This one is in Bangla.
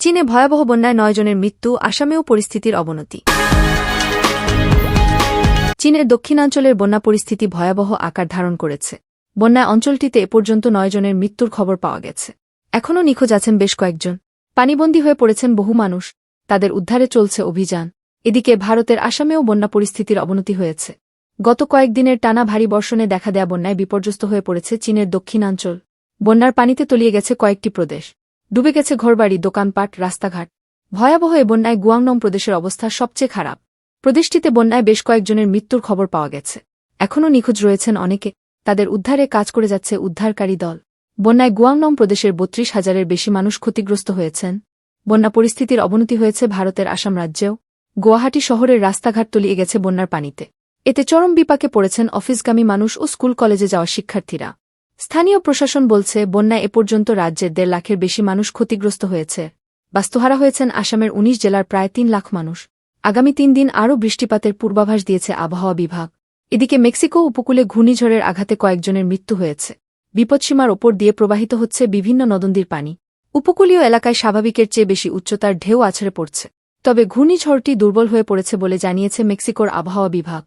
চীনে ভয়াবহ বন্যায় ৯ জনের মৃত্যু, আসামেও পরিস্থিতির অবনতি। চীনের দক্ষিণাঞ্চলের বন্যা পরিস্থিতি ভয়াবহ আকার ধারণ করেছে। বন্যায় অঞ্চলটিতে এ পর্যন্ত ৯ জনের মৃত্যুর খবর পাওয়া গেছে। এখনও নিখোঁজ আছেন বেশ কয়েকজন। পানিবন্দী হয়ে পড়েছেন বহু মানুষ। তাদের উদ্ধারে চলছে অভিযান। এদিকে ভারতের আসামেও বন্যা পরিস্থিতির অবনতি হয়েছে। গত কয়েকদিনের টানা ভারী বর্ষণে দেখা দেয়া বন্যায় বিপর্যস্ত হয়ে পড়েছে চীনের দক্ষিণাঞ্চল। বন্যার পানিতে তলিয়ে গেছে কয়েকটি প্রদেশ। ডুবে গেছে ঘরবাড়ি, দোকানপাট, রাস্তাঘাট। ভয়াবহ এ বন্যায় গুয়াংডং প্রদেশের অবস্থা সবচেয়ে খারাপ। প্রদেশটিতে বন্যায় বেশ কয়েকজনের মৃত্যুর খবর পাওয়া গেছে। এখনও নিখোঁজ রয়েছেন অনেকে। তাদের উদ্ধারে কাজ করে যাচ্ছে উদ্ধারকারী দল। বন্যায় গুয়াংডং প্রদেশের ৩২,০০০-এর বেশি মানুষ ক্ষতিগ্রস্ত হয়েছেন। বন্যা পরিস্থিতির অবনতি হয়েছে ভারতের আসাম রাজ্যেও। গুয়াহাটি শহরের রাস্তাঘাট তলিয়ে গেছে বন্যার পানিতে। এতে চরম বিপাকে পড়েছেন অফিসগামী মানুষ ও স্কুল কলেজে যাওয়া শিক্ষার্থীরা। স্থানীয় প্রশাসন বলছে, বন্যায় এ পর্যন্ত রাজ্যের ১.৫ লাখের বেশি মানুষ ক্ষতিগ্রস্ত হয়েছে। বাস্তুহারা হয়েছেন আসামের ১৯ জেলার প্রায় ৩ লাখ মানুষ। আগামী ৩ দিন আরও বৃষ্টিপাতের পূর্বাভাস দিয়েছে আবহাওয়া বিভাগ। এদিকে মেক্সিকো উপকূলে ঘূর্ণিঝড়ের আঘাতে কয়েকজনের মৃত্যু হয়েছে। বিপদসীমার ওপর দিয়ে প্রবাহিত হচ্ছে বিভিন্ন নদনদীর পানি। উপকূলীয় এলাকায় স্বাভাবিকের চেয়ে বেশি উচ্চতার ঢেউ আছড়ে পড়ছে। তবে ঘূর্ণিঝড়টি দুর্বল হয়ে পড়েছে বলে জানিয়েছে মেক্সিকোর আবহাওয়া বিভাগ।